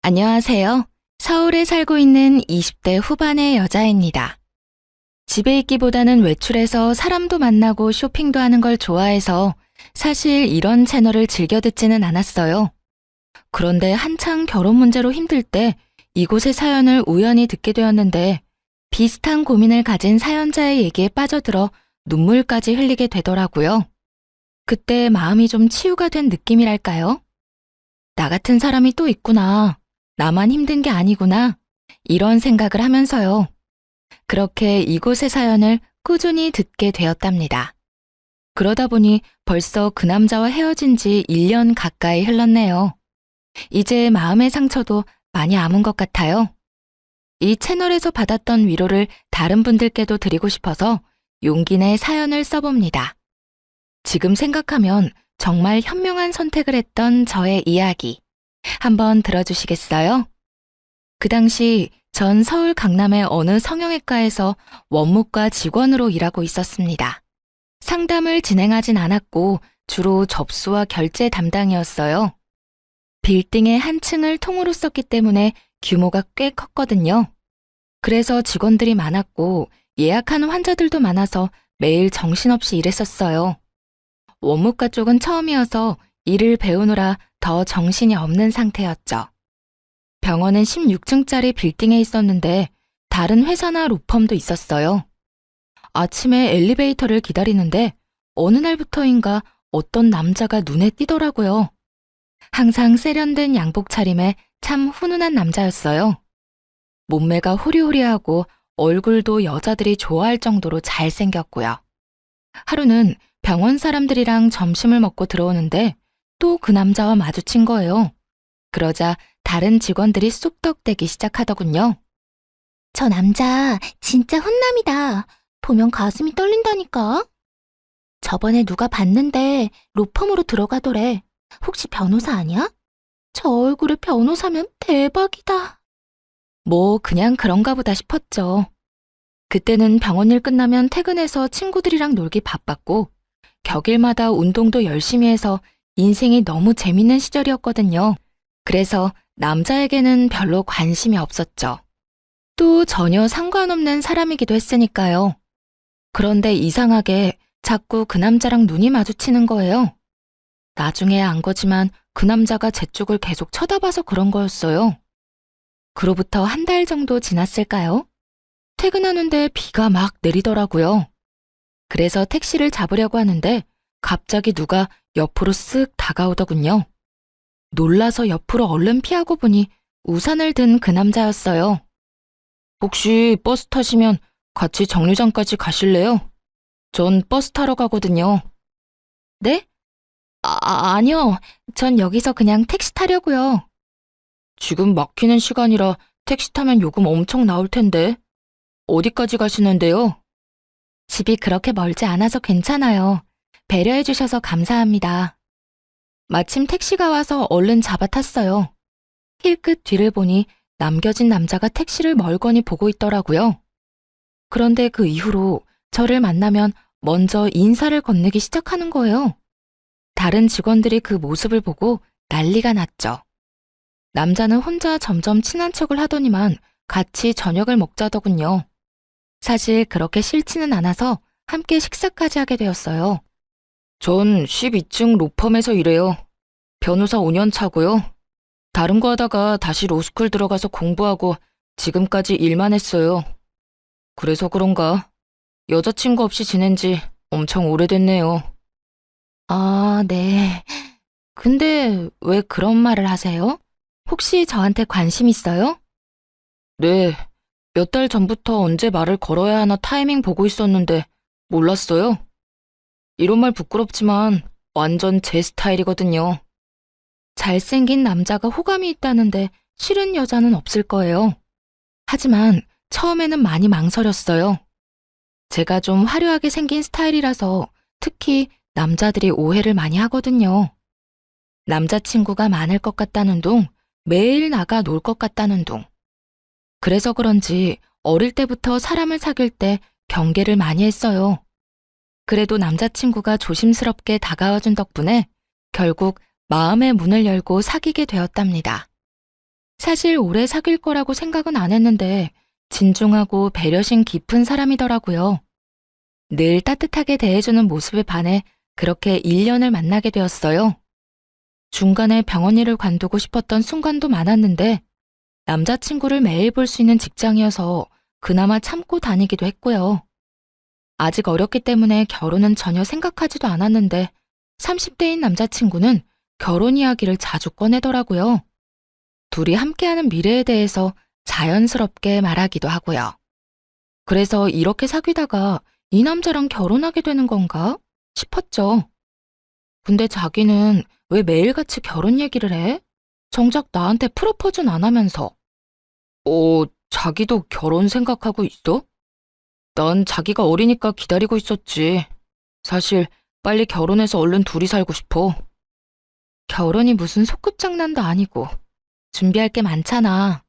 안녕하세요. 서울에 살고 있는 20대 후반의 여자입니다. 집에 있기보다는 외출해서 사람도 만나고 쇼핑도 하는 걸 좋아해서 사실 이런 채널을 즐겨 듣지는 않았어요. 그런데 한창 결혼 문제로 힘들 때 이곳의 사연을 우연히 듣게 되었는데 비슷한 고민을 가진 사연자의 얘기에 빠져들어 눈물까지 흘리게 되더라고요. 그때 마음이 좀 치유가 된 느낌이랄까요? 나 같은 사람이 또 있구나. 나만 힘든 게 아니구나. 이런 생각을 하면서요. 그렇게 이곳의 사연을 꾸준히 듣게 되었답니다. 그러다 보니 벌써 그 남자와 헤어진 지 1년 가까이 흘렀네요. 이제 마음의 상처도 많이 아문 것 같아요. 이 채널에서 받았던 위로를 다른 분들께도 드리고 싶어서 용기 내 사연을 써봅니다. 지금 생각하면 정말 현명한 선택을 했던 저의 이야기. 한번 들어주시겠어요? 그 당시 전 서울 강남의 어느 성형외과에서 원무과 직원으로 일하고 있었습니다. 상담을 진행하진 않았고 주로 접수와 결제 담당이었어요. 빌딩의 한 층을 통으로 썼기 때문에 규모가 꽤 컸거든요. 그래서 직원들이 많았고 예약하는 환자들도 많아서 매일 정신없이 일했었어요. 원무과 쪽은 처음이어서 일을 배우느라 더 정신이 없는 상태였죠. 병원은 16층짜리 빌딩에 있었는데 다른 회사나 로펌도 있었어요. 아침에 엘리베이터를 기다리는데 어느 날부터인가 어떤 남자가 눈에 띄더라고요. 항상 세련된 양복 차림에 참 훈훈한 남자였어요. 몸매가 호리호리하고 얼굴도 여자들이 좋아할 정도로 잘생겼고요. 하루는 병원 사람들이랑 점심을 먹고 들어오는데 또 그 남자와 마주친 거예요. 그러자 다른 직원들이 쑥덕대기 시작하더군요. 저 남자 진짜 훈남이다. 보면 가슴이 떨린다니까. 저번에 누가 봤는데 로펌으로 들어가더래. 혹시 변호사 아니야? 저 얼굴에 변호사면 대박이다. 뭐 그냥 그런가 보다 싶었죠. 그때는 병원 일 끝나면 퇴근해서 친구들이랑 놀기 바빴고 격일마다 운동도 열심히 해서 인생이 너무 재밌는 시절이었거든요. 그래서 남자에게는 별로 관심이 없었죠. 또 전혀 상관없는 사람이기도 했으니까요. 그런데 이상하게 자꾸 그 남자랑 눈이 마주치는 거예요. 나중에 안 거지만 그 남자가 제 쪽을 계속 쳐다봐서 그런 거였어요. 그로부터 한 달 정도 지났을까요? 퇴근하는데 비가 막 내리더라고요. 그래서 택시를 잡으려고 하는데 갑자기 누가 옆으로 쓱 다가오더군요. 놀라서 옆으로 얼른 피하고 보니 우산을 든 그 남자였어요. 혹시 버스 타시면 같이 정류장까지 가실래요? 전 버스 타러 가거든요. 네? 아니요. 전 여기서 그냥 택시 타려고요. 지금 막히는 시간이라 택시 타면 요금 엄청 나올 텐데. 어디까지 가시는데요? 집이 그렇게 멀지 않아서 괜찮아요. 배려해 주셔서 감사합니다. 마침 택시가 와서 얼른 잡아 탔어요. 힐끗 뒤를 보니 남겨진 남자가 택시를 멀거니 보고 있더라고요. 그런데 그 이후로 저를 만나면 먼저 인사를 건네기 시작하는 거예요. 다른 직원들이 그 모습을 보고 난리가 났죠. 남자는 혼자 점점 친한 척을 하더니만 같이 저녁을 먹자더군요. 사실 그렇게 싫지는 않아서 함께 식사까지 하게 되었어요. 전 12층 로펌에서 일해요. 변호사 5년 차고요. 다른 거 하다가 다시 로스쿨 들어가서 공부하고 지금까지 일만 했어요. 그래서 그런가 여자친구 없이 지낸 지 엄청 오래됐네요. 아, 네. 근데 왜 그런 말을 하세요? 혹시 저한테 관심 있어요? 네. 몇 달 전부터 언제 말을 걸어야 하나 타이밍 보고 있었는데 몰랐어요. 이런 말 부끄럽지만 완전 제 스타일이거든요. 잘생긴 남자가 호감이 있다는데 싫은 여자는 없을 거예요. 하지만 처음에는 많이 망설였어요. 제가 좀 화려하게 생긴 스타일이라서 특히 남자들이 오해를 많이 하거든요. 남자친구가 많을 것 같다는 둥, 매일 나가 놀 것 같다는 둥. 그래서 그런지 어릴 때부터 사람을 사귈 때 경계를 많이 했어요. 그래도 남자친구가 조심스럽게 다가와준 덕분에 결국 마음의 문을 열고 사귀게 되었답니다. 사실 오래 사귈 거라고 생각은 안 했는데 진중하고 배려심 깊은 사람이더라고요. 늘 따뜻하게 대해주는 모습에 반해 그렇게 1년을 만나게 되었어요. 중간에 병원 일을 관두고 싶었던 순간도 많았는데 남자친구를 매일 볼 수 있는 직장이어서 그나마 참고 다니기도 했고요. 아직 어렸기 때문에 결혼은 전혀 생각하지도 않았는데 30대인 남자친구는 결혼 이야기를 자주 꺼내더라고요. 둘이 함께하는 미래에 대해서 자연스럽게 말하기도 하고요. 그래서 이렇게 사귀다가 이 남자랑 결혼하게 되는 건가 싶었죠. 근데 자기는 왜 매일같이 결혼 얘기를 해? 정작 나한테 프로포즈는 안 하면서. 자기도 결혼 생각하고 있어? 난 자기가 어리니까 기다리고 있었지. 사실 빨리 결혼해서 얼른 둘이 살고 싶어. 결혼이 무슨 소꿉장난도 아니고 준비할 게 많잖아.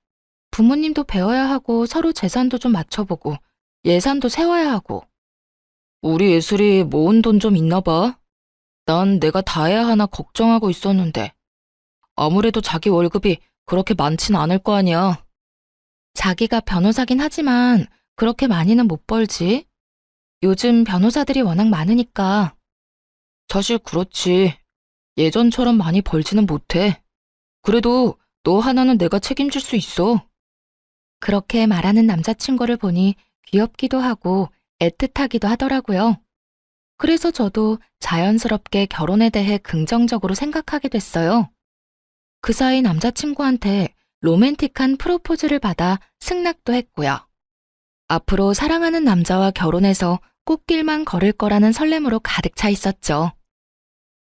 부모님도 배워야 하고 서로 재산도 좀 맞춰보고 예산도 세워야 하고. 우리 예술이 모은 돈 좀 있나 봐. 난 내가 다 해야 하나 걱정하고 있었는데. 아무래도 자기 월급이 그렇게 많진 않을 거 아니야. 자기가 변호사긴 하지만 그렇게 많이는 못 벌지. 요즘 변호사들이 워낙 많으니까. 사실 그렇지. 예전처럼 많이 벌지는 못해. 그래도 너 하나는 내가 책임질 수 있어. 그렇게 말하는 남자친구를 보니 귀엽기도 하고 애틋하기도 하더라고요. 그래서 저도 자연스럽게 결혼에 대해 긍정적으로 생각하게 됐어요. 그 사이 남자친구한테 로맨틱한 프로포즈를 받아 승낙도 했고요. 앞으로 사랑하는 남자와 결혼해서 꽃길만 걸을 거라는 설렘으로 가득 차 있었죠.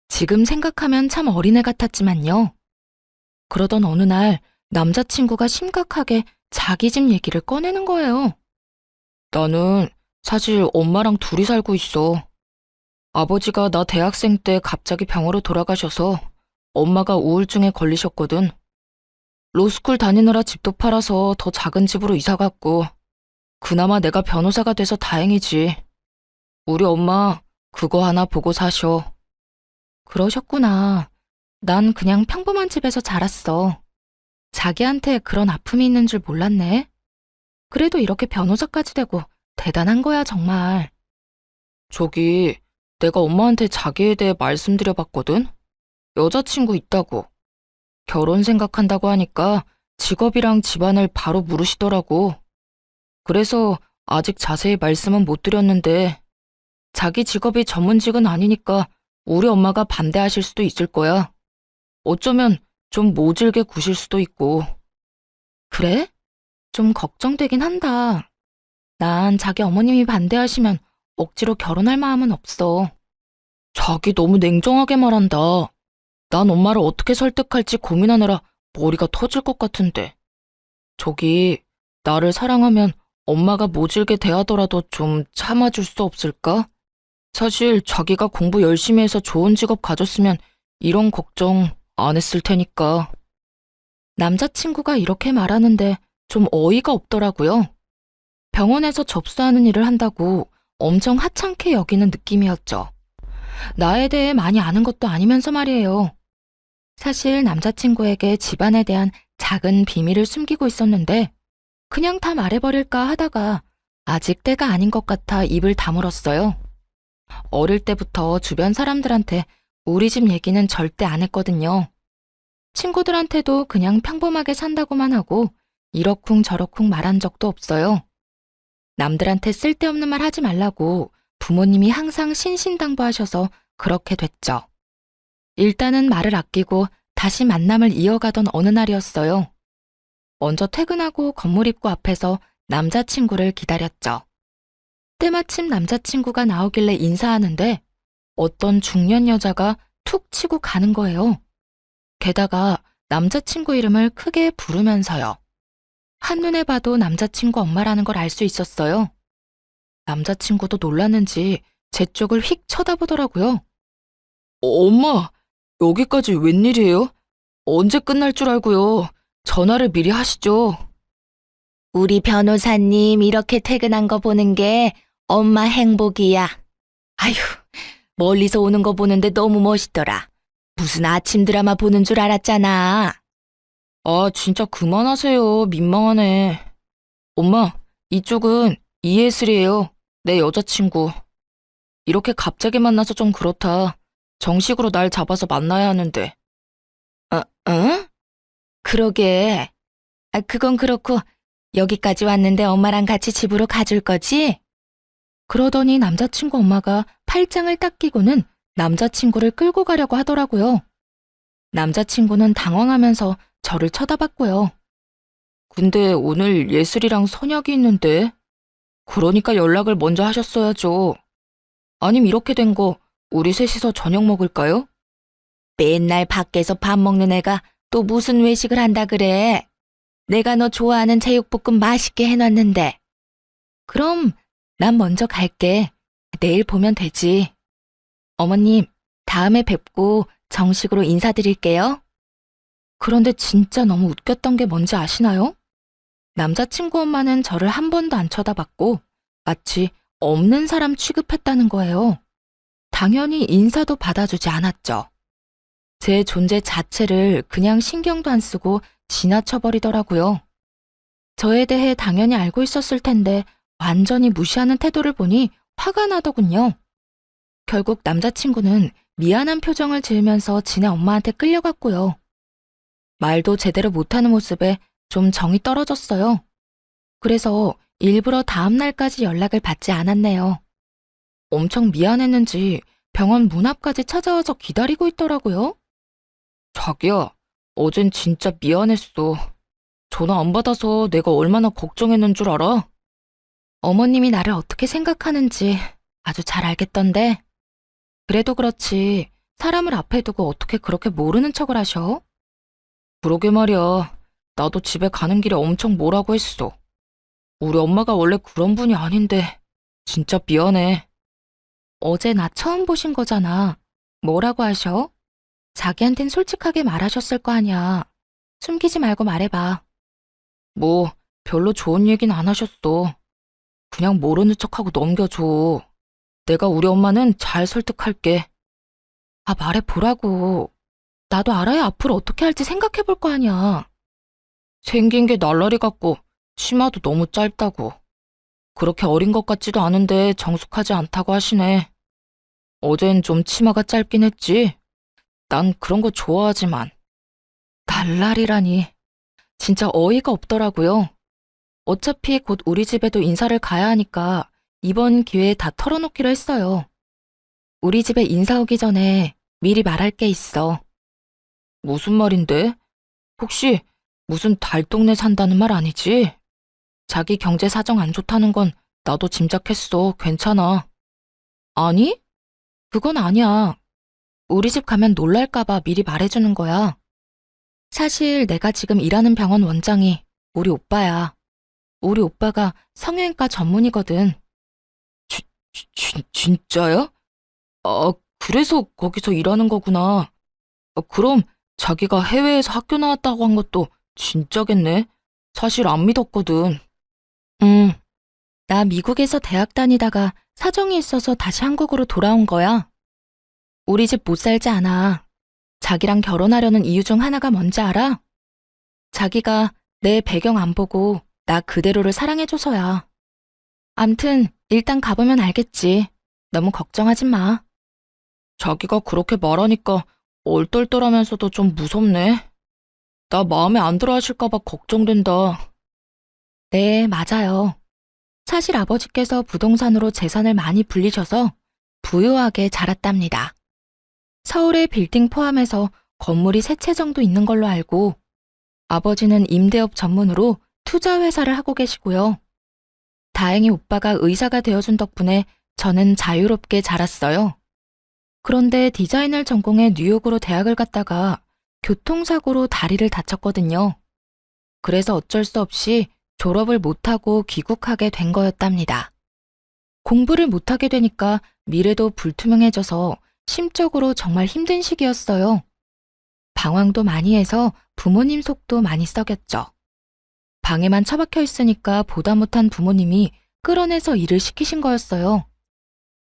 지금 생각하면 참 어린애 같았지만요. 그러던 어느 날 남자친구가 심각하게 자기 집 얘기를 꺼내는 거예요. 나는 사실 엄마랑 둘이 살고 있어. 아버지가 나 대학생 때 갑자기 병으로 돌아가셔서 엄마가 우울증에 걸리셨거든. 로스쿨 다니느라 집도 팔아서 더 작은 집으로 이사 갔고, 그나마 내가 변호사가 돼서 다행이지. 우리 엄마 그거 하나 보고 사셔. 그러셨구나. 난 그냥 평범한 집에서 자랐어. 자기한테 그런 아픔이 있는 줄 몰랐네. 그래도 이렇게 변호사까지 되고 대단한 거야, 정말. 저기, 내가 엄마한테 자기에 대해 말씀드려봤거든? 여자친구 있다고. 결혼 생각한다고 하니까 직업이랑 집안을 바로 물으시더라고. 그래서 아직 자세히 말씀은 못 드렸는데 자기 직업이 전문직은 아니니까 우리 엄마가 반대하실 수도 있을 거야. 어쩌면 좀 모질게 구실 수도 있고. 그래? 좀 걱정되긴 한다. 난 자기 어머님이 반대하시면 억지로 결혼할 마음은 없어. 자기 너무 냉정하게 말한다. 난 엄마를 어떻게 설득할지 고민하느라 머리가 터질 것 같은데. 저기, 나를 사랑하면 엄마가 모질게 대하더라도 좀 참아줄 수 없을까? 사실 자기가 공부 열심히 해서 좋은 직업 가졌으면 이런 걱정 안 했을 테니까. 남자친구가 이렇게 말하는데 좀 어이가 없더라고요. 병원에서 접수하는 일을 한다고 엄청 하찮게 여기는 느낌이었죠. 나에 대해 많이 아는 것도 아니면서 말이에요. 사실 남자친구에게 집안에 대한 작은 비밀을 숨기고 있었는데 그냥 다 말해버릴까 하다가 아직 때가 아닌 것 같아 입을 다물었어요. 어릴 때부터 주변 사람들한테 우리 집 얘기는 절대 안 했거든요. 친구들한테도 그냥 평범하게 산다고만 하고 이러쿵저러쿵 말한 적도 없어요. 남들한테 쓸데없는 말 하지 말라고 부모님이 항상 신신당부하셔서 그렇게 됐죠. 일단은 말을 아끼고 다시 만남을 이어가던 어느 날이었어요. 먼저 퇴근하고 건물 입구 앞에서 남자친구를 기다렸죠. 때마침 남자친구가 나오길래 인사하는데 어떤 중년 여자가 툭 치고 가는 거예요. 게다가 남자친구 이름을 크게 부르면서요. 한눈에 봐도 남자친구 엄마라는 걸 알 수 있었어요. 남자친구도 놀랐는지 제 쪽을 휙 쳐다보더라고요. 엄마, 여기까지 웬일이에요? 언제 끝날 줄 알고요. 전화를 미리 하시죠. 우리 변호사님 이렇게 퇴근한 거 보는 게 엄마 행복이야. 아휴, 멀리서 오는 거 보는데 너무 멋있더라. 무슨 아침 드라마 보는 줄 알았잖아. 아, 진짜 그만하세요. 민망하네. 엄마, 이쪽은 이예슬이에요. 내 여자친구. 이렇게 갑자기 만나서 좀 그렇다. 정식으로 날 잡아서 만나야 하는데. 응? 그러게. 그건 그렇고, 여기까지 왔는데 엄마랑 같이 집으로 가줄 거지? 그러더니 남자친구 엄마가 팔짱을 딱 끼고는 남자친구를 끌고 가려고 하더라고요. 남자친구는 당황하면서 저를 쳐다봤고요. 근데 오늘 예슬이랑 선약이 있는데? 그러니까 연락을 먼저 하셨어야죠. 아님 이렇게 된 거 우리 셋이서 저녁 먹을까요? 맨날 밖에서 밥 먹는 애가 또 무슨 외식을 한다 그래? 내가 너 좋아하는 제육볶음 맛있게 해놨는데. 그럼 난 먼저 갈게. 내일 보면 되지. 어머님, 다음에 뵙고 정식으로 인사드릴게요. 그런데 진짜 너무 웃겼던 게 뭔지 아시나요? 남자친구 엄마는 저를 한 번도 안 쳐다봤고 마치 없는 사람 취급했다는 거예요. 당연히 인사도 받아주지 않았죠. 제 존재 자체를 그냥 신경도 안 쓰고 지나쳐버리더라고요. 저에 대해 당연히 알고 있었을 텐데 완전히 무시하는 태도를 보니 화가 나더군요. 결국 남자친구는 미안한 표정을 지으면서 지네 엄마한테 끌려갔고요. 말도 제대로 못하는 모습에 좀 정이 떨어졌어요. 그래서 일부러 다음 날까지 연락을 받지 않았네요. 엄청 미안했는지 병원 문 앞까지 찾아와서 기다리고 있더라고요. 자기야, 어젠 진짜 미안했어. 전화 안 받아서 내가 얼마나 걱정했는 줄 알아? 어머님이 나를 어떻게 생각하는지 아주 잘 알겠던데. 그래도 그렇지 사람을 앞에 두고 어떻게 그렇게 모르는 척을 하셔? 그러게 말이야. 나도 집에 가는 길에 엄청 뭐라고 했어. 우리 엄마가 원래 그런 분이 아닌데 진짜 미안해. 어제 나 처음 보신 거잖아. 뭐라고 하셔? 자기한텐 솔직하게 말하셨을 거 아니야. 숨기지 말고 말해봐. 뭐 별로 좋은 얘기는 안 하셨어. 그냥 모르는 척하고 넘겨줘. 내가 우리 엄마는 잘 설득할게. 아, 말해보라고. 나도 알아야 앞으로 어떻게 할지 생각해 볼 거 아니야. 생긴 게 날라리 같고 치마도 너무 짧다고. 그렇게 어린 것 같지도 않은데 정숙하지 않다고 하시네. 어젠 좀 치마가 짧긴 했지. 난 그런 거 좋아하지만. 날라리라니. 진짜 어이가 없더라고요. 어차피 곧 우리 집에도 인사를 가야 하니까 이번 기회에 다 털어놓기로 했어요. 우리 집에 인사 오기 전에 미리 말할 게 있어. 무슨 말인데? 혹시 무슨 달동네 산다는 말 아니지? 자기 경제 사정 안 좋다는 건 나도 짐작했어. 괜찮아. 아니? 그건 아니야. 우리 집 가면 놀랄까봐 미리 말해주는 거야. 사실 내가 지금 일하는 병원 원장이 우리 오빠야. 우리 오빠가 성형외과 전문이거든. 진짜야? 아, 그래서 거기서 일하는 거구나. 그럼 자기가 해외에서 학교 나왔다고 한 것도 진짜겠네. 사실 안 믿었거든. 응, 나 미국에서 대학 다니다가 사정이 있어서 다시 한국으로 돌아온 거야. 우리 집 못 살지 않아. 자기랑 결혼하려는 이유 중 하나가 뭔지 알아? 자기가 내 배경 안 보고 나 그대로를 사랑해줘서야. 암튼 일단 가보면 알겠지. 너무 걱정하지 마. 자기가 그렇게 말하니까 얼떨떨하면서도 좀 무섭네. 나 마음에 안 들어 하실까봐 걱정된다. 네, 맞아요. 사실 아버지께서 부동산으로 재산을 많이 불리셔서 부유하게 자랐답니다. 서울의 빌딩 포함해서 건물이 3채 정도 있는 걸로 알고 아버지는 임대업 전문으로 투자 회사를 하고 계시고요. 다행히 오빠가 의사가 되어준 덕분에 저는 자유롭게 자랐어요. 그런데 디자인을 전공해 뉴욕으로 대학을 갔다가 교통사고로 다리를 다쳤거든요. 그래서 어쩔 수 없이 졸업을 못하고 귀국하게 된 거였답니다. 공부를 못하게 되니까 미래도 불투명해져서 심적으로 정말 힘든 시기였어요. 방황도 많이 해서 부모님 속도 많이 썩였죠. 방에만 처박혀 있으니까 보다 못한 부모님이 끌어내서 일을 시키신 거였어요.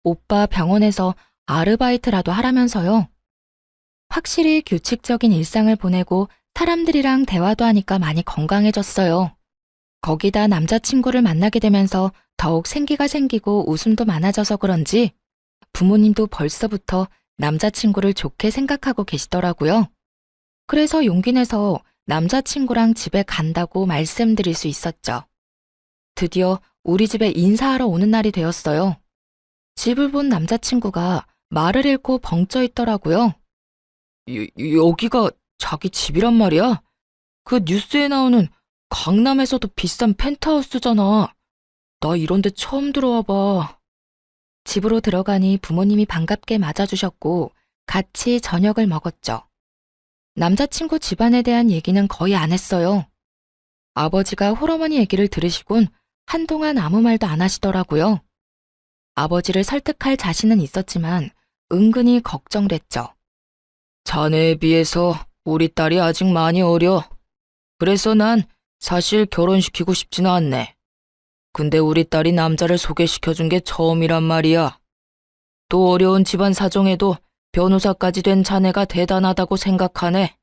오빠 병원에서 아르바이트라도 하라면서요. 확실히 규칙적인 일상을 보내고 사람들이랑 대화도 하니까 많이 건강해졌어요. 거기다 남자친구를 만나게 되면서 더욱 생기가 생기고 웃음도 많아져서 그런지 부모님도 벌써부터 남자친구를 좋게 생각하고 계시더라고요. 그래서 용기 내서 남자친구랑 집에 간다고 말씀드릴 수 있었죠. 드디어 우리 집에 인사하러 오는 날이 되었어요. 집을 본 남자친구가 말을 잃고 벙쪄 있더라고요. 여기가 자기 집이란 말이야? 그 뉴스에 나오는 강남에서도 비싼 펜트하우스잖아. 나 이런 데 처음 들어와 봐. 집으로 들어가니 부모님이 반갑게 맞아주셨고 같이 저녁을 먹었죠. 남자친구 집안에 대한 얘기는 거의 안 했어요. 아버지가 홀어머니 얘기를 들으시곤 한동안 아무 말도 안 하시더라고요. 아버지를 설득할 자신은 있었지만 은근히 걱정됐죠. 자네에 비해서 우리 딸이 아직 많이 어려. 그래서 난 사실 결혼시키고 싶지는 않네. 근데 우리 딸이 남자를 소개시켜준 게 처음이란 말이야. 또 어려운 집안 사정에도 변호사까지 된 자네가 대단하다고 생각하네.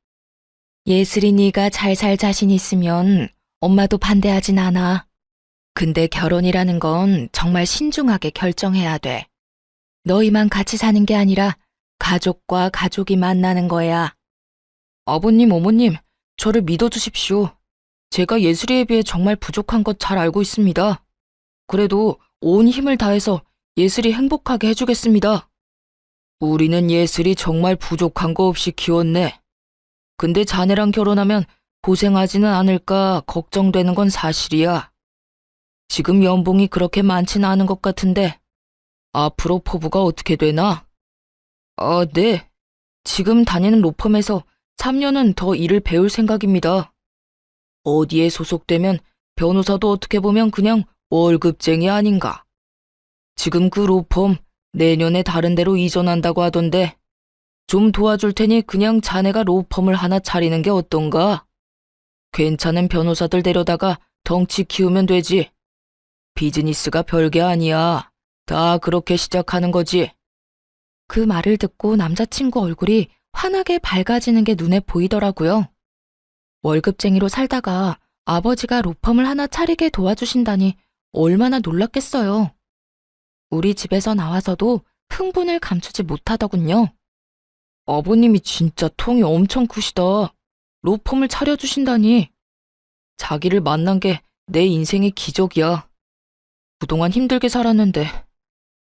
예슬이 네가 잘 살 자신 있으면 엄마도 반대하진 않아. 근데 결혼이라는 건 정말 신중하게 결정해야 돼. 너희만 같이 사는 게 아니라 가족과 가족이 만나는 거야. 아버님, 어머님, 저를 믿어주십시오. 제가 예슬이에 비해 정말 부족한 것 잘 알고 있습니다. 그래도 온 힘을 다해서 예슬이 행복하게 해주겠습니다. 우리는 예슬이 정말 부족한 거 없이 키웠네. 근데 자네랑 결혼하면 고생하지는 않을까 걱정되는 건 사실이야. 지금 연봉이 그렇게 많지는 않은 것 같은데 앞으로 포부가 어떻게 되나? 네. 지금 다니는 로펌에서 3년은 더 일을 배울 생각입니다. 어디에 소속되면 변호사도 어떻게 보면 그냥 월급쟁이 아닌가. 지금 그 로펌 내년에 다른 데로 이전한다고 하던데 좀 도와줄 테니 그냥 자네가 로펌을 하나 차리는 게 어떤가? 괜찮은 변호사들 데려다가 덩치 키우면 되지. 비즈니스가 별게 아니야. 다 그렇게 시작하는 거지. 그 말을 듣고 남자친구 얼굴이 환하게 밝아지는 게 눈에 보이더라고요. 월급쟁이로 살다가 아버지가 로펌을 하나 차리게 도와주신다니 얼마나 놀랐겠어요. 우리 집에서 나와서도 흥분을 감추지 못하더군요. 아버님이 진짜 통이 엄청 크시다. 로펌을 차려주신다니. 자기를 만난 게 내 인생의 기적이야. 그동안 힘들게 살았는데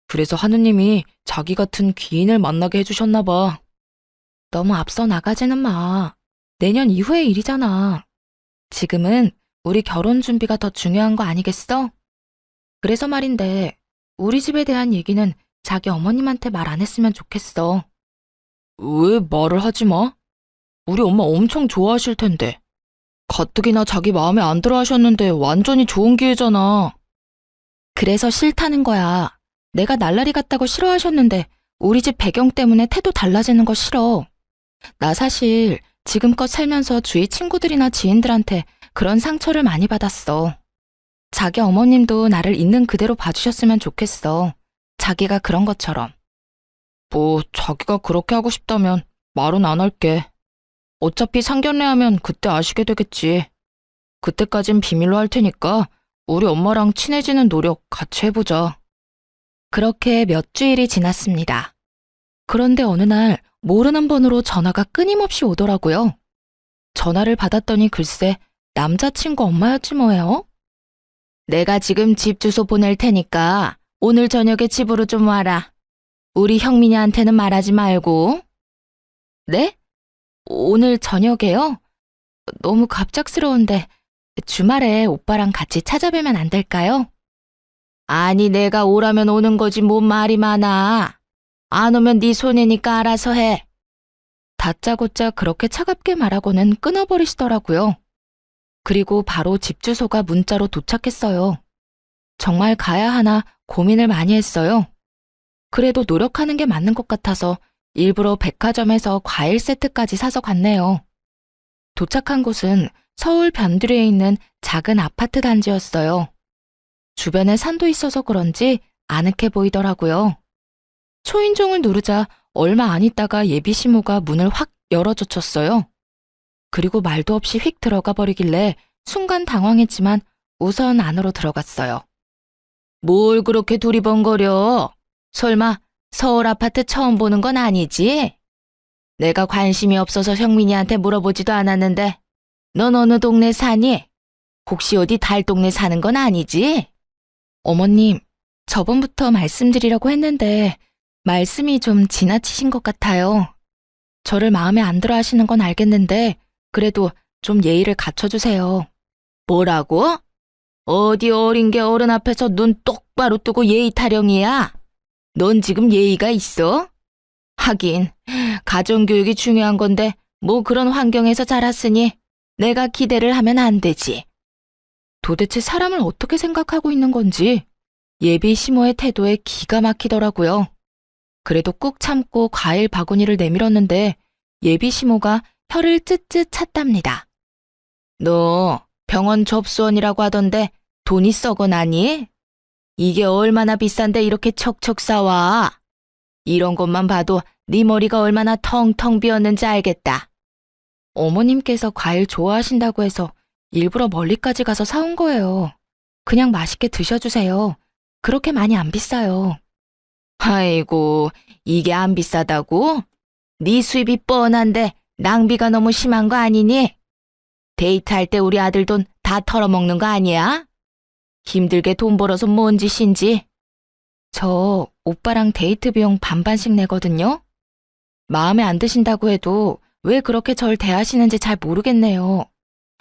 그래서 하느님이 자기 같은 귀인을 만나게 해주셨나 봐. 너무 앞서 나가지는 마. 내년 이후의 일이잖아. 지금은 우리 결혼 준비가 더 중요한 거 아니겠어? 그래서 말인데 우리 집에 대한 얘기는 자기 어머님한테 말 안 했으면 좋겠어. 왜 말을 하지 마? 우리 엄마 엄청 좋아하실 텐데. 가뜩이나 자기 마음에 안 들어 하셨는데 완전히 좋은 기회잖아. 그래서 싫다는 거야. 내가 날라리 같다고 싫어하셨는데 우리 집 배경 때문에 태도 달라지는 거 싫어. 나 사실 지금껏 살면서 주위 친구들이나 지인들한테 그런 상처를 많이 받았어. 자기 어머님도 나를 있는 그대로 봐주셨으면 좋겠어. 자기가 그런 것처럼. 뭐 자기가 그렇게 하고 싶다면 말은 안 할게. 어차피 상견례하면 그때 아시게 되겠지. 그때까진 비밀로 할 테니까 우리 엄마랑 친해지는 노력 같이 해보자. 그렇게 몇 주일이 지났습니다. 그런데 어느 날 모르는 번호로 전화가 끊임없이 오더라고요. 전화를 받았더니 글쎄 남자친구 엄마였지 뭐예요. 내가 지금 집 주소 보낼 테니까 오늘 저녁에 집으로 좀 와라. 우리 형민이한테는 말하지 말고. 네? 오늘 저녁에요? 너무 갑작스러운데 주말에 오빠랑 같이 찾아뵈면 안 될까요? 아니 내가 오라면 오는 거지 뭔 말이 많아. 안 오면 네 손해니까 알아서 해. 다짜고짜 그렇게 차갑게 말하고는 끊어버리시더라고요. 그리고 바로 집 주소가 문자로 도착했어요. 정말 가야 하나 고민을 많이 했어요. 그래도 노력하는 게 맞는 것 같아서 일부러 백화점에서 과일 세트까지 사서 갔네요. 도착한 곳은 서울 변두리에 있는 작은 아파트 단지였어요. 주변에 산도 있어서 그런지 아늑해 보이더라고요. 초인종을 누르자 얼마 안 있다가 예비 시모가 문을 확 열어젖혔어요. 그리고 말도 없이 휙 들어가 버리길래 순간 당황했지만 우선 안으로 들어갔어요. 뭘 그렇게 두리번거려? 설마 서울 아파트 처음 보는 건 아니지? 내가 관심이 없어서 형민이한테 물어보지도 않았는데 넌 어느 동네 사니? 혹시 어디 달 동네 사는 건 아니지? 어머님, 저번부터 말씀드리려고 했는데 말씀이 좀 지나치신 것 같아요. 저를 마음에 안 들어 하시는 건 알겠는데 그래도 좀 예의를 갖춰주세요. 뭐라고? 어디 어린 게 어른 앞에서 눈 똑바로 뜨고 예의 타령이야? 넌 지금 예의가 있어? 하긴 가정교육이 중요한 건데 뭐 그런 환경에서 자랐으니 내가 기대를 하면 안 되지. 도대체 사람을 어떻게 생각하고 있는 건지 예비 시모의 태도에 기가 막히더라고요. 그래도 꾹 참고 과일 바구니를 내밀었는데 예비 시모가 혀를 쯧쯧 찼답니다. 너 병원 접수원이라고 하던데 돈이 썩어나니? 이게 얼마나 비싼데 이렇게 척척 싸와? 이런 것만 봐도 네 머리가 얼마나 텅텅 비었는지 알겠다. 어머님께서 과일 좋아하신다고 해서 일부러 멀리까지 가서 사온 거예요. 그냥 맛있게 드셔주세요. 그렇게 많이 안 비싸요. 아이고, 이게 안 비싸다고? 네 수입이 뻔한데 낭비가 너무 심한 거 아니니? 데이트할 때 우리 아들 돈 다 털어먹는 거 아니야? 힘들게 돈 벌어서 뭔 짓인지. 저 오빠랑 데이트 비용 반반씩 내거든요. 마음에 안 드신다고 해도 왜 그렇게 절 대하시는지 잘 모르겠네요.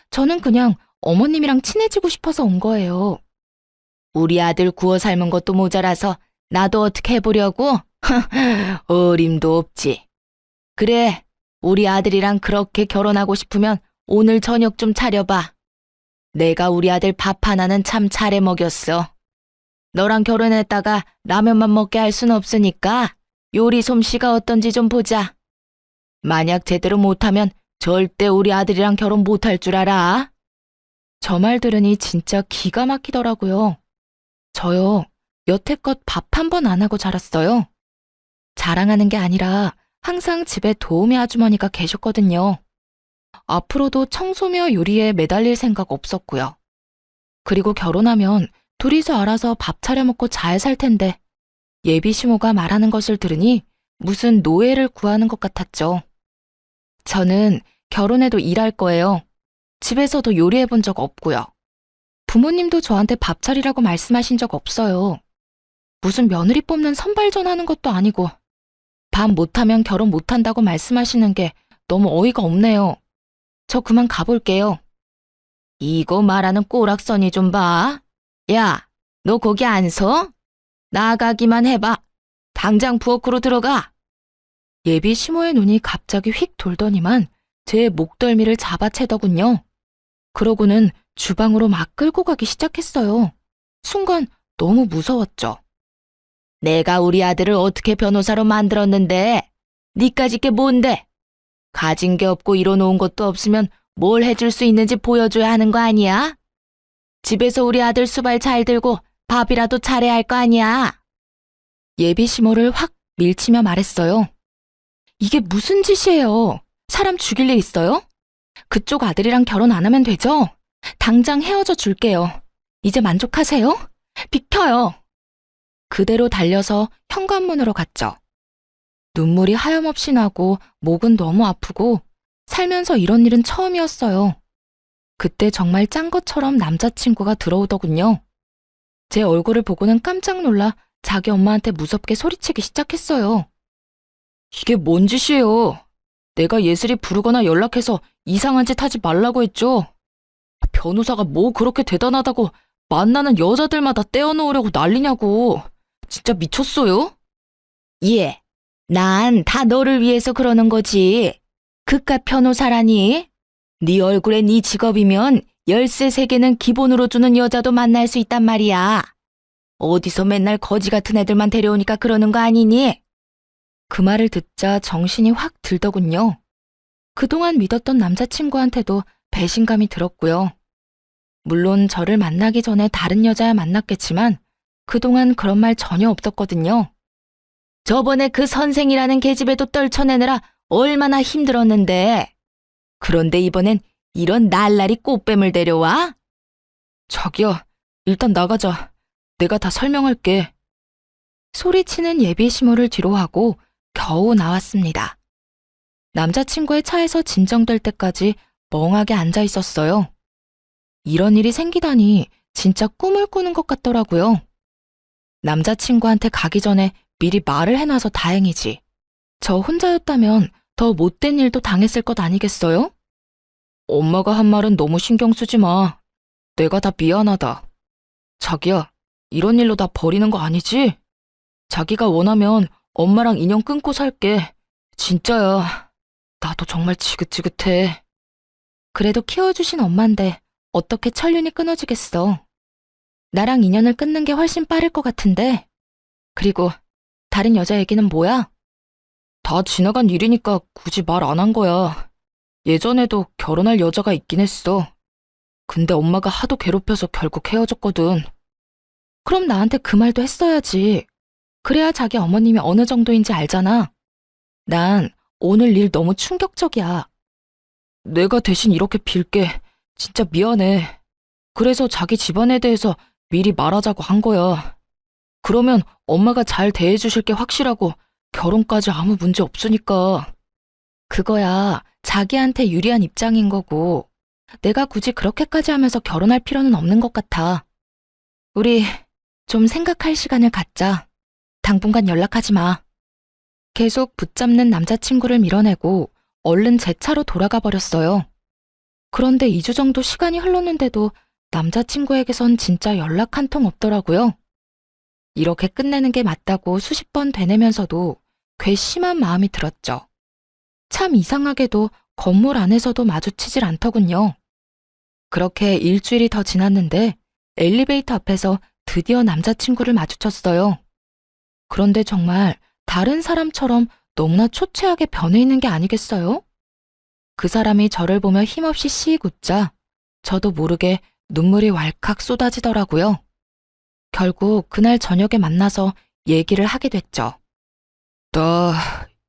저는 그냥 어머님이랑 친해지고 싶어서 온 거예요. 우리 아들 구워 삶은 것도 모자라서 나도 어떻게 해보려고? 어림도 없지. 그래, 우리 아들이랑 그렇게 결혼하고 싶으면 오늘 저녁 좀 차려봐. 내가 우리 아들 밥 하나는 참 잘해 먹였어. 너랑 결혼했다가 라면만 먹게 할 순 없으니까 요리 솜씨가 어떤지 좀 보자. 만약 제대로 못하면 절대 우리 아들이랑 결혼 못할 줄 알아. 저 말 들으니 진짜 기가 막히더라고요. 저요, 여태껏 밥 한 번 안 하고 자랐어요. 자랑하는 게 아니라 항상 집에 도우미 아주머니가 계셨거든요. 앞으로도 청소며 요리에 매달릴 생각 없었고요. 그리고 결혼하면 둘이서 알아서 밥 차려 먹고 잘 살 텐데 예비 시모가 말하는 것을 들으니 무슨 노예를 구하는 것 같았죠. 저는 결혼해도 일할 거예요. 집에서도 요리해 본 적 없고요. 부모님도 저한테 밥 차리라고 말씀하신 적 없어요. 무슨 며느리 뽑는 선발전 하는 것도 아니고 밥 못하면 결혼 못한다고 말씀하시는 게 너무 어이가 없네요. 저 그만 가볼게요. 이거 말하는 꼬락서니 좀 봐. 야, 너 거기 안 서? 나가기만 해봐. 당장 부엌으로 들어가. 예비 시모의 눈이 갑자기 휙 돌더니만 제 목덜미를 잡아채더군요. 그러고는 주방으로 막 끌고 가기 시작했어요. 순간 너무 무서웠죠. 내가 우리 아들을 어떻게 변호사로 만들었는데 니까짓 게 뭔데? 가진 게 없고 이뤄놓은 것도 없으면 뭘 해줄 수 있는지 보여줘야 하는 거 아니야? 집에서 우리 아들 수발 잘 들고 밥이라도 잘해야 할 거 아니야? 예비 시모를 확 밀치며 말했어요. 이게 무슨 짓이에요? 사람 죽일 일 있어요? 그쪽 아들이랑 결혼 안 하면 되죠? 당장 헤어져 줄게요. 이제 만족하세요? 비켜요. 그대로 달려서 현관문으로 갔죠. 눈물이 하염없이 나고 목은 너무 아프고 살면서 이런 일은 처음이었어요. 그때 정말 짠 것처럼 남자친구가 들어오더군요. 제 얼굴을 보고는 깜짝 놀라 자기 엄마한테 무섭게 소리치기 시작했어요. 이게 뭔 짓이에요? 내가 예슬이 부르거나 연락해서 이상한 짓 하지 말라고 했죠? 변호사가 뭐 그렇게 대단하다고 만나는 여자들마다 떼어놓으려고 난리냐고. 진짜 미쳤어요? 예, 난 다 너를 위해서 그러는 거지. 그깟 변호사라니? 네 얼굴에 네 직업이면 열쇠 3개는 기본으로 주는 여자도 만날 수 있단 말이야. 어디서 맨날 거지 같은 애들만 데려오니까 그러는 거 아니니? 그 말을 듣자 정신이 확 들더군요. 그동안 믿었던 남자친구한테도 배신감이 들었고요. 물론 저를 만나기 전에 다른 여자야 만났겠지만 그동안 그런 말 전혀 없었거든요. 저번에 그 선생이라는 계집애도 떨쳐내느라 얼마나 힘들었는데. 그런데 이번엔 이런 날라리 꽃뱀을 데려와? 자기야, 일단 나가자. 내가 다 설명할게. 소리치는 예비 시무를 뒤로 하고 겨우 나왔습니다. 남자친구의 차에서 진정될 때까지 멍하게 앉아 있었어요. 이런 일이 생기다니 진짜 꿈을 꾸는 것 같더라고요. 남자친구한테 가기 전에 미리 말을 해놔서 다행이지. 저 혼자였다면 더 못된 일도 당했을 것 아니겠어요? 엄마가 한 말은 너무 신경 쓰지 마. 내가 다 미안하다. 자기야, 이런 일로 나 버리는 거 아니지? 자기가 원하면 엄마랑 인연 끊고 살게. 진짜야. 나도 정말 지긋지긋해. 그래도 키워주신 엄만데 어떻게 천륜이 끊어지겠어. 나랑 인연을 끊는 게 훨씬 빠를 것 같은데. 그리고 다른 여자 얘기는 뭐야? 다 지나간 일이니까 굳이 말 안 한 거야. 예전에도 결혼할 여자가 있긴 했어. 근데 엄마가 하도 괴롭혀서 결국 헤어졌거든. 그럼 나한테 그 말도 했어야지. 그래야 자기 어머님이 어느 정도인지 알잖아. 난 오늘 일 너무 충격적이야. 내가 대신 이렇게 빌게. 진짜 미안해. 그래서 자기 집안에 대해서 미리 말하자고 한 거야. 그러면 엄마가 잘 대해주실 게 확실하고 결혼까지 아무 문제 없으니까. 그거야 자기한테 유리한 입장인 거고 내가 굳이 그렇게까지 하면서 결혼할 필요는 없는 것 같아. 우리 좀 생각할 시간을 갖자. 당분간 연락하지 마. 계속 붙잡는 남자친구를 밀어내고 얼른 제 차로 돌아가 버렸어요. 그런데 2주 정도 시간이 흘렀는데도 남자친구에게선 진짜 연락 한 통 없더라고요. 이렇게 끝내는 게 맞다고 수십 번 되뇌면서도 괘씸한 마음이 들었죠. 참 이상하게도 건물 안에서도 마주치질 않더군요. 그렇게 일주일이 더 지났는데 엘리베이터 앞에서 드디어 남자친구를 마주쳤어요. 그런데 정말 다른 사람처럼 너무나 초췌하게 변해 있는 게 아니겠어요? 그 사람이 저를 보며 힘없이 씩 웃자 저도 모르게 눈물이 왈칵 쏟아지더라고요. 결국 그날 저녁에 만나서 얘기를 하게 됐죠. 나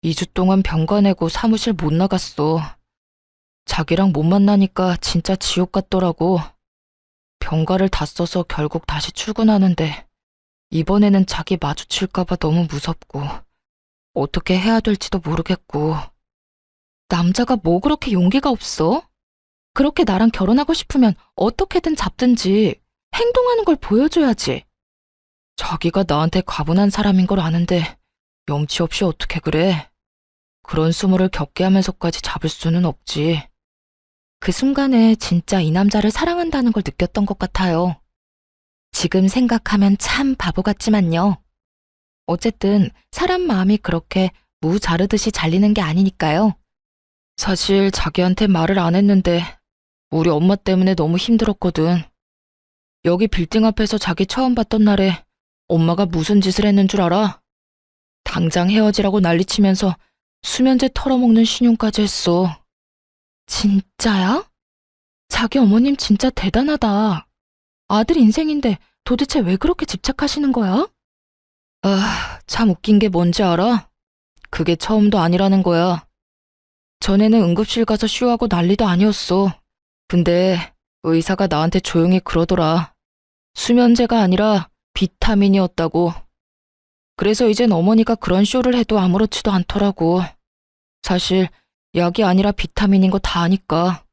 2주 동안 병가 내고 사무실 못 나갔어. 자기랑 못 만나니까 진짜 지옥 같더라고. 병가를 다 써서 결국 다시 출근하는데 이번에는 자기 마주칠까봐 너무 무섭고 어떻게 해야 될지도 모르겠고. 남자가 뭐 그렇게 용기가 없어? 그렇게 나랑 결혼하고 싶으면 어떻게든 잡든지 행동하는 걸 보여줘야지. 자기가 나한테 과분한 사람인 걸 아는데 염치 없이 어떻게 그래? 그런 수모를 겪게 하면서까지 잡을 수는 없지. 그 순간에 진짜 이 남자를 사랑한다는 걸 느꼈던 것 같아요. 지금 생각하면 참 바보 같지만요. 어쨌든 사람 마음이 그렇게 무 자르듯이 잘리는 게 아니니까요. 사실 자기한테 말을 안 했는데 우리 엄마 때문에 너무 힘들었거든. 여기 빌딩 앞에서 자기 처음 봤던 날에 엄마가 무슨 짓을 했는 줄 알아? 당장 헤어지라고 난리치면서 수면제 털어먹는 신용까지 했어. 진짜야? 자기 어머님 진짜 대단하다. 아들 인생인데 도대체 왜 그렇게 집착하시는 거야? 아, 참 웃긴 게 뭔지 알아? 그게 처음도 아니라는 거야. 전에는 응급실 가서 쉬하고 난리도 아니었어. 근데 의사가 나한테 조용히 그러더라. 수면제가 아니라 비타민이었다고. 그래서 이젠 어머니가 그런 쇼를 해도 아무렇지도 않더라고. 사실 약이 아니라 비타민인 거 다 아니까.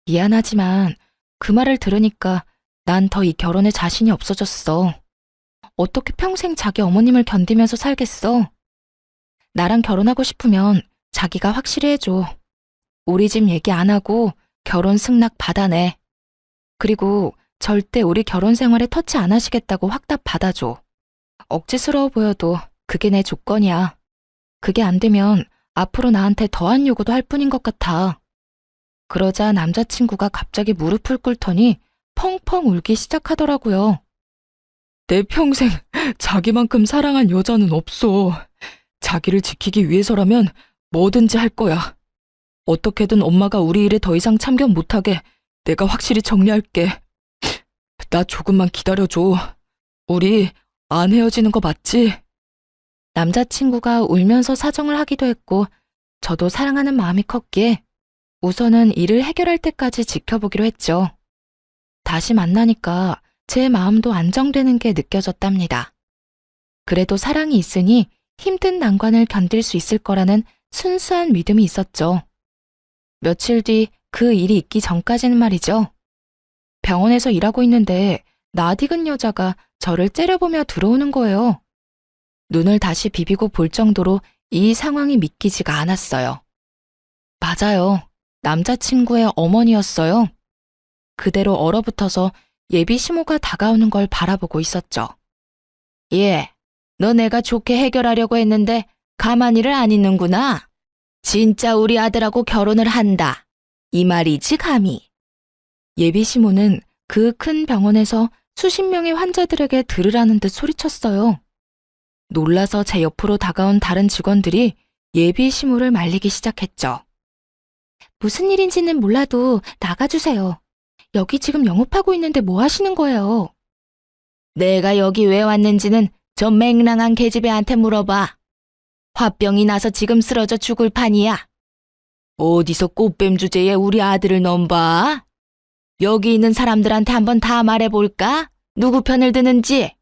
미안하지만 그 말을 들으니까 난 더 이 결혼에 자신이 없어졌어. 어떻게 평생 자기 어머님을 견디면서 살겠어? 나랑 결혼하고 싶으면 자기가 확실히 해줘. 우리 집 얘기 안 하고 결혼 승낙 받아내. 그리고 절대 우리 결혼 생활에 터치 안 하시겠다고 확답 받아줘. 억지스러워 보여도 그게 내 조건이야. 그게 안 되면 앞으로 나한테 더한 요구도 할 뿐인 것 같아. 그러자 남자친구가 갑자기 무릎을 꿇더니 펑펑 울기 시작하더라고요. 내 평생 자기만큼 사랑한 여자는 없어. 자기를 지키기 위해서라면 뭐든지 할 거야. 어떻게든 엄마가 우리 일에 더 이상 참견 못하게 내가 확실히 정리할게. 나 조금만 기다려줘. 우리 안 헤어지는 거 맞지? 남자친구가 울면서 사정을 하기도 했고 저도 사랑하는 마음이 컸기에 우선은 일을 해결할 때까지 지켜보기로 했죠. 다시 만나니까 제 마음도 안정되는 게 느껴졌답니다. 그래도 사랑이 있으니 힘든 난관을 견딜 수 있을 거라는 순수한 믿음이 있었죠. 며칠 뒤 그 일이 있기 전까지는 말이죠. 병원에서 일하고 있는데 낯익은 여자가 저를 째려보며 들어오는 거예요. 눈을 다시 비비고 볼 정도로 이 상황이 믿기지가 않았어요. 맞아요. 남자친구의 어머니였어요. 그대로 얼어붙어서 예비 시모가 다가오는 걸 바라보고 있었죠. 예, 너 내가 좋게 해결하려고 했는데 가만히를 안 있는구나. 진짜 우리 아들하고 결혼을 한다. 이 말이지 감히. 예비 시모는 그 큰 병원에서 수십 명의 환자들에게 들으라는 듯 소리쳤어요. 놀라서 제 옆으로 다가온 다른 직원들이 예비 시모를 말리기 시작했죠. 무슨 일인지는 몰라도 나가주세요. 여기 지금 영업하고 있는데 뭐 하시는 거예요? 내가 여기 왜 왔는지는 저 맹랑한 계집애한테 물어봐. 화병이 나서 지금 쓰러져 죽을 판이야. 어디서 꽃뱀 주제에 우리 아들을 넘봐? 여기 있는 사람들한테 한번 다 말해볼까? 누구 편을 드는지?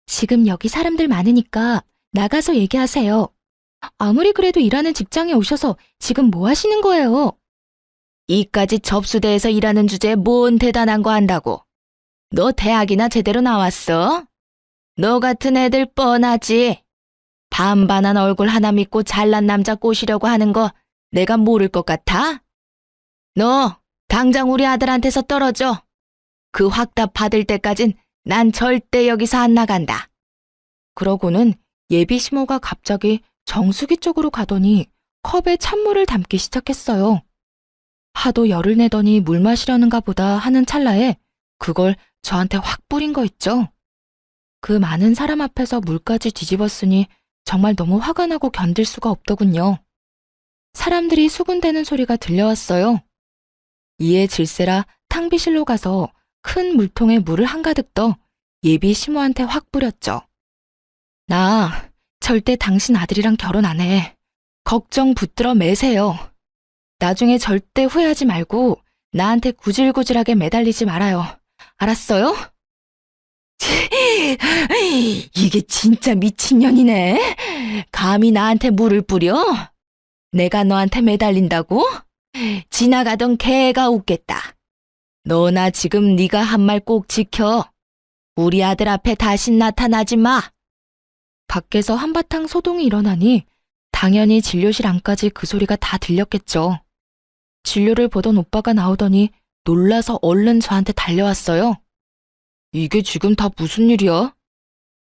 지금 여기 사람들 많으니까 나가서 얘기하세요. 아무리 그래도 일하는 직장에 오셔서 지금 뭐 하시는 거예요? 이까지 접수대에서 일하는 주제에 뭔 대단한 거 한다고. 너 대학이나 제대로 나왔어? 너 같은 애들 뻔하지. 반반한 얼굴 하나 믿고 잘난 남자 꼬시려고 하는 거 내가 모를 것 같아? 너 당장 우리 아들한테서 떨어져. 그 확답 받을 때까진 난 절대 여기서 안 나간다. 그러고는 예비 시모가 갑자기 정수기 쪽으로 가더니 컵에 찬물을 담기 시작했어요. 하도 열을 내더니 물 마시려는가 보다 하는 찰나에 그걸 저한테 확 뿌린 거 있죠. 그 많은 사람 앞에서 물까지 뒤집었으니 정말 너무 화가 나고 견딜 수가 없더군요. 사람들이 수군대는 소리가 들려왔어요. 이에 질세라 탕비실로 가서 큰 물통에 물을 한가득 떠 예비 시모한테 확 뿌렸죠. 나 절대 당신 아들이랑 결혼 안 해. 걱정 붙들어 매세요. 나중에 절대 후회하지 말고 나한테 구질구질하게 매달리지 말아요. 알았어요? 이게 진짜 미친년이네. 감히 나한테 물을 뿌려? 내가 너한테 매달린다고? 지나가던 개가 웃겠다. 너나 지금 네가 한 말 꼭 지켜. 우리 아들 앞에 다신 나타나지 마. 밖에서 한바탕 소동이 일어나니 당연히 진료실 안까지 그 소리가 다 들렸겠죠. 진료를 보던 오빠가 나오더니 놀라서 얼른 저한테 달려왔어요. 이게 지금 다 무슨 일이야?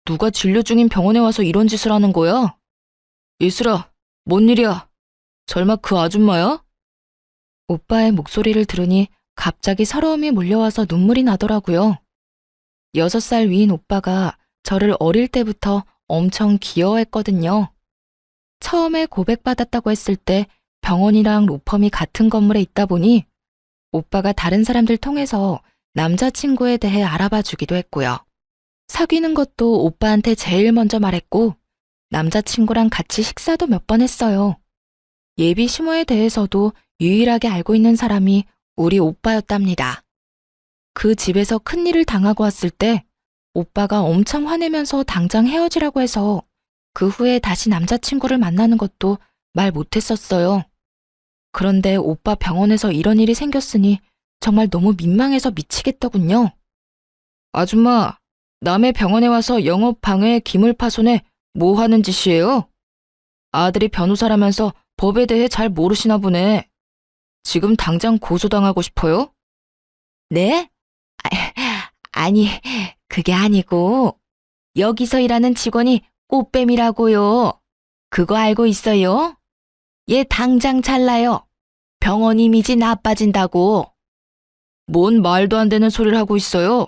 누가 진료 중인 병원에 와서 이런 짓을 하는 거야? 예슬아, 뭔 일이야? 설마 그 아줌마야? 오빠의 목소리를 들으니 갑자기 서러움이 몰려와서 눈물이 나더라고요. 6살 위인 오빠가 저를 어릴 때부터 엄청 귀여워했거든요. 처음에 고백받았다고 했을 때 병원이랑 로펌이 같은 건물에 있다 보니 오빠가 다른 사람들 통해서 남자친구에 대해 알아봐 주기도 했고요. 사귀는 것도 오빠한테 제일 먼저 말했고 남자친구랑 같이 식사도 몇 번 했어요. 예비 시모에 대해서도 유일하게 알고 있는 사람이 우리 오빠였답니다. 그 집에서 큰일을 당하고 왔을 때 오빠가 엄청 화내면서 당장 헤어지라고 해서 그 후에 다시 남자친구를 만나는 것도 말 못했었어요. 그런데 오빠 병원에서 이런 일이 생겼으니 정말 너무 민망해서 미치겠더군요. 아줌마, 남의 병원에 와서 영업 방해, 기물 파손에 뭐 하는 짓이에요? 아들이 변호사라면서 법에 대해 잘 모르시나 보네. 지금 당장 고소당하고 싶어요? 네? 아니, 그게 아니고 여기서 일하는 직원이 꽃뱀이라고요. 그거 알고 있어요? 얘 당장 잘라요. 병원 이미지 나빠진다고. 뭔 말도 안 되는 소리를 하고 있어요.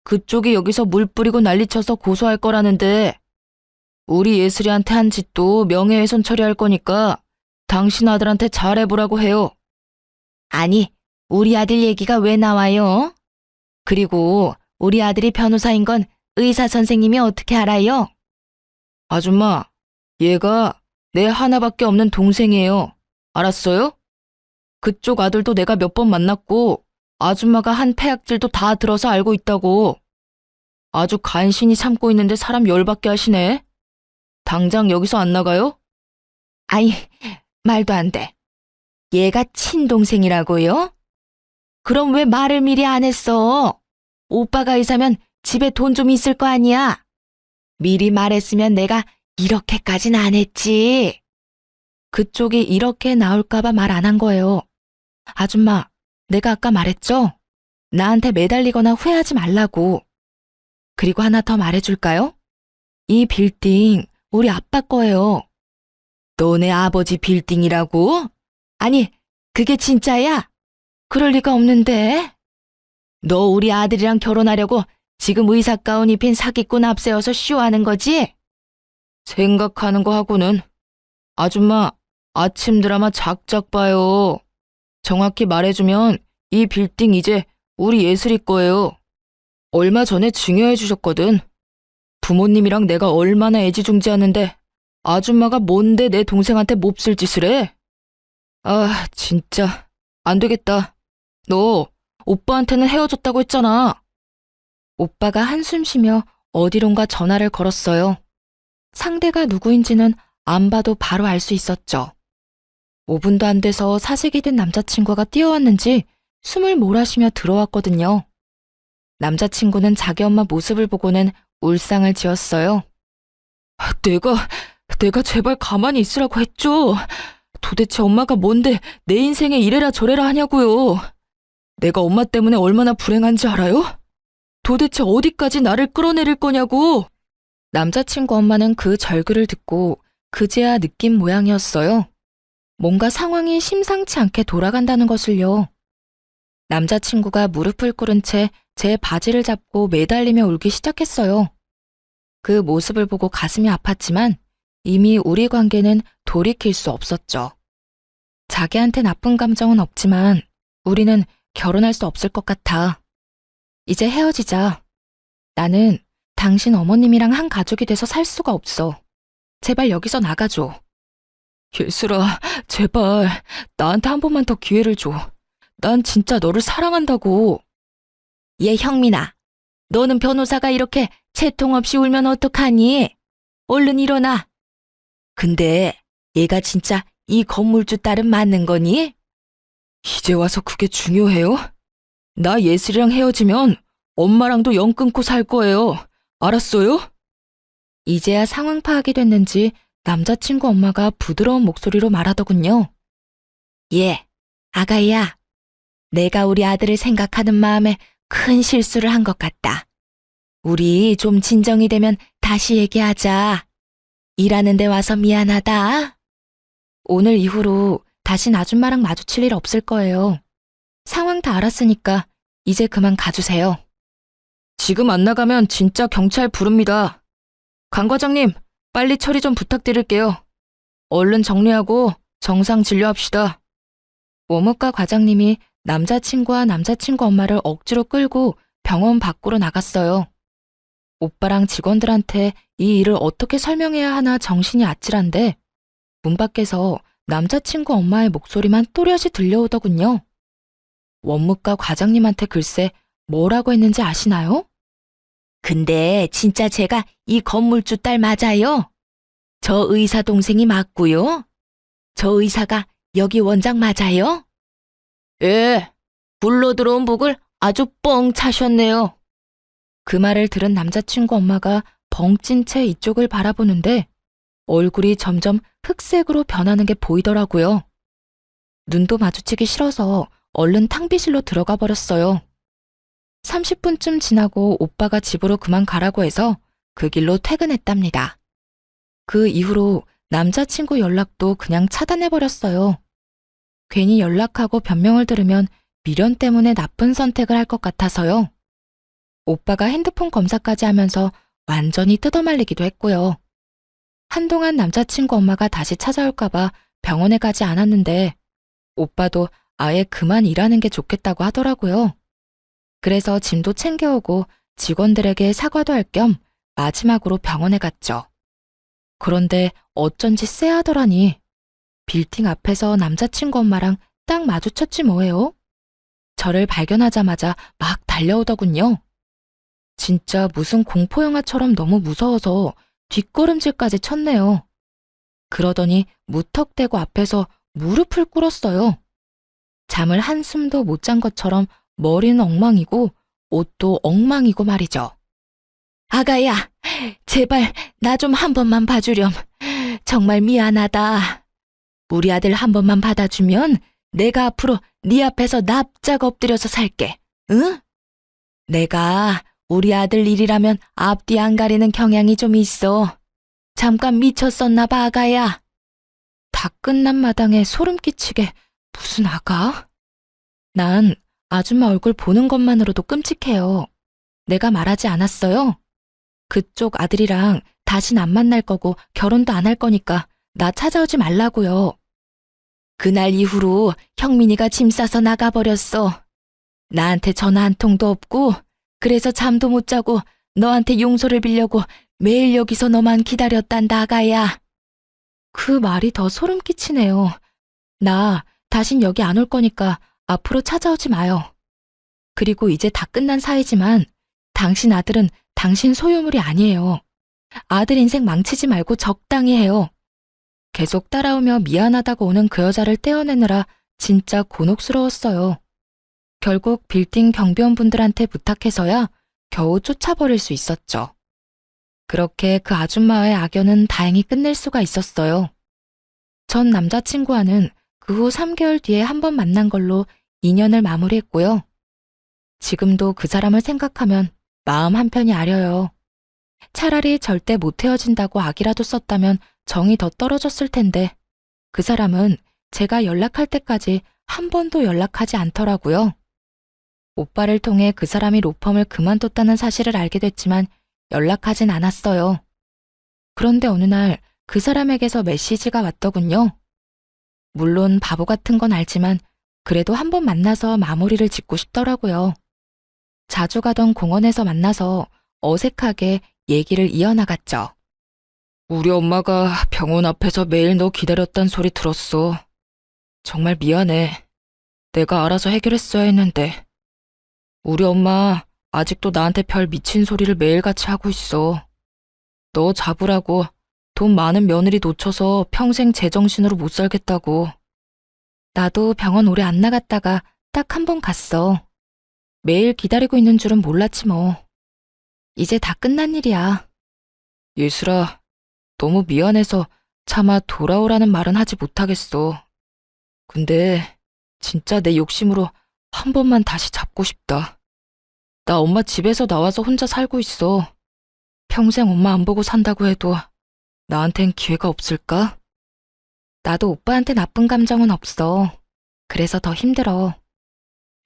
그쪽이 여기서 물 뿌리고 난리쳐서 고소할 거라는데 우리 예슬이한테 한 짓도 명예훼손 처리할 거니까 당신 아들한테 잘해보라고 해요. 아니, 우리 아들 얘기가 왜 나와요? 그리고 우리 아들이 변호사인 건 의사 선생님이 어떻게 알아요? 아줌마, 얘가 내 하나밖에 없는 동생이에요. 알았어요? 그쪽 아들도 내가 몇 번 만났고 아줌마가 한 폐악질도 다 들어서 알고 있다고. 아주 간신히 참고 있는데 사람 열받게 하시네. 당장 여기서 안 나가요? 아이, 말도 안 돼. 얘가 친동생이라고요? 그럼 왜 말을 미리 안 했어? 오빠가 의사면 집에 돈 좀 있을 거 아니야? 미리 말했으면 내가 이렇게까진 안 했지. 그쪽이 이렇게 나올까봐 말 안 한 거예요. 아줌마, 내가 아까 말했죠? 나한테 매달리거나 후회하지 말라고. 그리고 하나 더 말해줄까요? 이 빌딩 우리 아빠 거예요. 너네 아버지 빌딩이라고? 아니, 그게 진짜야? 그럴 리가 없는데. 너 우리 아들이랑 결혼하려고 지금 의사 가운 입힌 사기꾼 앞세워서 쇼하는 거지? 생각하는 거 하고는. 아줌마, 아침 드라마 작작 봐요. 정확히 말해주면 이 빌딩 이제 우리 예슬이 거예요. 얼마 전에 증여해 주셨거든. 부모님이랑 내가 얼마나 애지중지하는데 아줌마가 뭔데 내 동생한테 몹쓸 짓을 해? 아, 진짜 안 되겠다. 너 오빠한테는 헤어졌다고 했잖아. 오빠가 한숨 쉬며 어디론가 전화를 걸었어요. 상대가 누구인지는 안 봐도 바로 알 수 있었죠. 5분도 안 돼서 사색이 된 남자친구가 뛰어왔는지 숨을 몰아쉬며 들어왔거든요. 남자친구는 자기 엄마 모습을 보고는 울상을 지었어요. 내가 제발 가만히 있으라고 했죠. 도대체 엄마가 뭔데 내 인생에 이래라 저래라 하냐고요. 내가 엄마 때문에 얼마나 불행한지 알아요? 도대체 어디까지 나를 끌어내릴 거냐고. 남자친구 엄마는 그 절규를 듣고 그제야 느낀 모양이었어요. 뭔가 상황이 심상치 않게 돌아간다는 것을요. 남자친구가 무릎을 꿇은 채 제 바지를 잡고 매달리며 울기 시작했어요. 그 모습을 보고 가슴이 아팠지만 이미 우리 관계는 돌이킬 수 없었죠. 자기한테 나쁜 감정은 없지만 우리는 결혼할 수 없을 것 같아. 이제 헤어지자. 나는 당신 어머님이랑 한 가족이 돼서 살 수가 없어. 제발 여기서 나가줘. 예슬아, 제발 나한테 한 번만 더 기회를 줘. 난 진짜 너를 사랑한다고. 얘 형민아, 너는 변호사가 이렇게 채통 없이 울면 어떡하니? 얼른 일어나. 근데 얘가 진짜 이 건물주 딸은 맞는 거니? 이제 와서 그게 중요해요? 나 예슬이랑 헤어지면 엄마랑도 연 끊고 살 거예요. 알았어요? 이제야 상황 파악이 됐는지 남자친구 엄마가 부드러운 목소리로 말하더군요. 예, 아가야. 내가 우리 아들을 생각하는 마음에 큰 실수를 한 것 같다. 우리 좀 진정이 되면 다시 얘기하자. 일하는 데 와서 미안하다. 오늘 이후로 다신 아줌마랑 마주칠 일 없을 거예요. 상황 다 알았으니까 이제 그만 가주세요. 지금 안 나가면 진짜 경찰 부릅니다. 강 과장님, 빨리 처리 좀 부탁드릴게요. 얼른 정리하고 정상 진료합시다. 원무과 과장님이 남자친구와 남자친구 엄마를 억지로 끌고 병원 밖으로 나갔어요. 오빠랑 직원들한테 이 일을 어떻게 설명해야 하나 정신이 아찔한데 문 밖에서 남자친구 엄마의 목소리만 또렷이 들려오더군요. 원무과 과장님한테 글쎄 뭐라고 했는지 아시나요? 근데 진짜 제가 이 건물주 딸 맞아요? 저 의사 동생이 맞고요? 저 의사가 여기 원장 맞아요? 예, 불러 들어온 복을 아주 뻥 차셨네요. 그 말을 들은 남자친구 엄마가 벙찐 채 이쪽을 바라보는데 얼굴이 점점 흑색으로 변하는 게 보이더라고요. 눈도 마주치기 싫어서 얼른 탕비실로 들어가 버렸어요. 30분쯤 지나고 오빠가 집으로 그만 가라고 해서 그 길로 퇴근했답니다. 그 이후로 남자친구 연락도 그냥 차단해버렸어요. 괜히 연락하고 변명을 들으면 미련 때문에 나쁜 선택을 할 것 같아서요. 오빠가 핸드폰 검사까지 하면서 완전히 뜯어말리기도 했고요. 한동안 남자친구 엄마가 다시 찾아올까봐 병원에 가지 않았는데 오빠도 아예 그만 일하는 게 좋겠다고 하더라고요. 그래서 짐도 챙겨오고 직원들에게 사과도 할 겸 마지막으로 병원에 갔죠. 그런데 어쩐지 쎄하더라니. 빌딩 앞에서 남자친구 엄마랑 딱 마주쳤지 뭐예요. 저를 발견하자마자 막 달려오더군요. 진짜 무슨 공포영화처럼 너무 무서워서 뒷걸음질까지 쳤네요. 그러더니 무턱대고 앞에서 무릎을 꿇었어요. 잠을 한숨도 못 잔 것처럼 머리는 엉망이고 옷도 엉망이고 말이죠. 아가야, 제발 나 좀 한 번만 봐주렴. 정말 미안하다. 우리 아들 한 번만 받아주면 내가 앞으로 네 앞에서 납작 엎드려서 살게. 응? 내가 우리 아들 일이라면 앞뒤 안 가리는 경향이 좀 있어. 잠깐 미쳤었나 봐, 아가야. 다 끝난 마당에 소름 끼치게 무슨 아가? 난 아줌마 얼굴 보는 것만으로도 끔찍해요. 내가 말하지 않았어요? 그쪽 아들이랑 다신 안 만날 거고 결혼도 안 할 거니까 나 찾아오지 말라고요. 그날 이후로 형민이가 짐 싸서 나가버렸어. 나한테 전화 한 통도 없고 그래서 잠도 못 자고 너한테 용서를 빌려고 매일 여기서 너만 기다렸단다, 아가야. 그 말이 더 소름 끼치네요. 나 다신 여기 안 올 거니까 앞으로 찾아오지 마요. 그리고 이제 다 끝난 사이지만 당신 아들은 당신 소유물이 아니에요. 아들 인생 망치지 말고 적당히 해요. 계속 따라오며 미안하다고 오는 그 여자를 떼어내느라 진짜 곤혹스러웠어요. 결국 빌딩 경비원분들한테 부탁해서야 겨우 쫓아버릴 수 있었죠. 그렇게 그 아줌마의 악연은 다행히 끝낼 수가 있었어요. 전 남자친구와는 그 후 3개월 뒤에 한 번 만난 걸로 인연을 마무리했고요. 지금도 그 사람을 생각하면 마음 한편이 아려요. 차라리 절대 못 헤어진다고 악이라도 썼다면 정이 더 떨어졌을 텐데 그 사람은 제가 연락할 때까지 한 번도 연락하지 않더라고요. 오빠를 통해 그 사람이 로펌을 그만뒀다는 사실을 알게 됐지만 연락하진 않았어요. 그런데 어느 날 그 사람에게서 메시지가 왔더군요. 물론 바보 같은 건 알지만 그래도 한 번 만나서 마무리를 짓고 싶더라고요. 자주 가던 공원에서 만나서 어색하게 얘기를 이어나갔죠. 우리 엄마가 병원 앞에서 매일 너 기다렸단 소리 들었어. 정말 미안해. 내가 알아서 해결했어야 했는데. 우리 엄마 아직도 나한테 별 미친 소리를 매일같이 하고 있어. 너 잡으라고 돈 많은 며느리 놓쳐서 평생 제정신으로 못 살겠다고. 나도 병원 오래 안 나갔다가 딱 한 번 갔어. 매일 기다리고 있는 줄은 몰랐지 뭐. 이제 다 끝난 일이야. 예슬아, 너무 미안해서 차마 돌아오라는 말은 하지 못하겠어. 근데 진짜 내 욕심으로 한 번만 다시 잡고 싶다. 나 엄마 집에서 나와서 혼자 살고 있어. 평생 엄마 안 보고 산다고 해도 나한텐 기회가 없을까? 나도 오빠한테 나쁜 감정은 없어. 그래서 더 힘들어.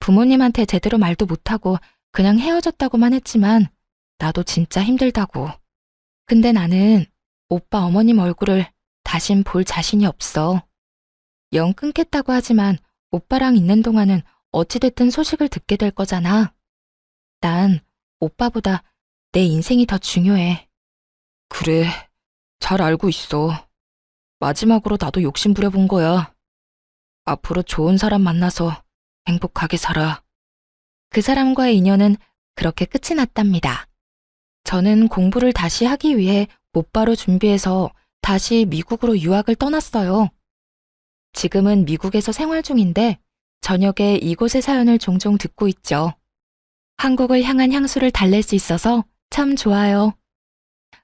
부모님한테 제대로 말도 못하고 그냥 헤어졌다고만 했지만 나도 진짜 힘들다고. 근데 나는 오빠 어머님 얼굴을 다신 볼 자신이 없어. 영 끊겠다고 하지만 오빠랑 있는 동안은 어찌됐든 소식을 듣게 될 거잖아. 난 오빠보다 내 인생이 더 중요해. 그래, 잘 알고 있어. 마지막으로 나도 욕심 부려본 거야. 앞으로 좋은 사람 만나서 행복하게 살아. 그 사람과의 인연은 그렇게 끝이 났답니다. 저는 공부를 다시 하기 위해 곧바로 준비해서 다시 미국으로 유학을 떠났어요. 지금은 미국에서 생활 중인데 저녁에 이곳의 사연을 종종 듣고 있죠. 한국을 향한 향수를 달랠 수 있어서 참 좋아요.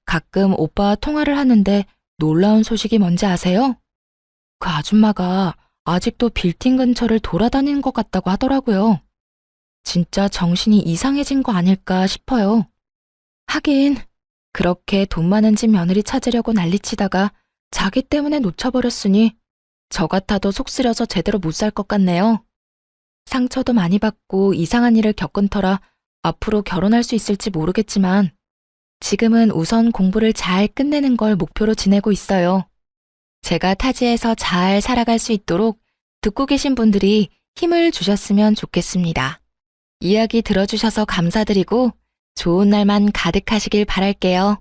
가끔 오빠와 통화를 하는데 놀라운 소식이 뭔지 아세요? 그 아줌마가 아직도 빌딩 근처를 돌아다니는 것 같다고 하더라고요. 진짜 정신이 이상해진 거 아닐까 싶어요. 하긴 그렇게 돈 많은 집 며느리 찾으려고 난리치다가 자기 때문에 놓쳐버렸으니 저 같아도 속 쓰려서 제대로 못 살 것 같네요. 상처도 많이 받고 이상한 일을 겪은 터라 앞으로 결혼할 수 있을지 모르겠지만 지금은 우선 공부를 잘 끝내는 걸 목표로 지내고 있어요. 제가 타지에서 잘 살아갈 수 있도록 듣고 계신 분들이 힘을 주셨으면 좋겠습니다. 이야기 들어주셔서 감사드리고 좋은 날만 가득하시길 바랄게요.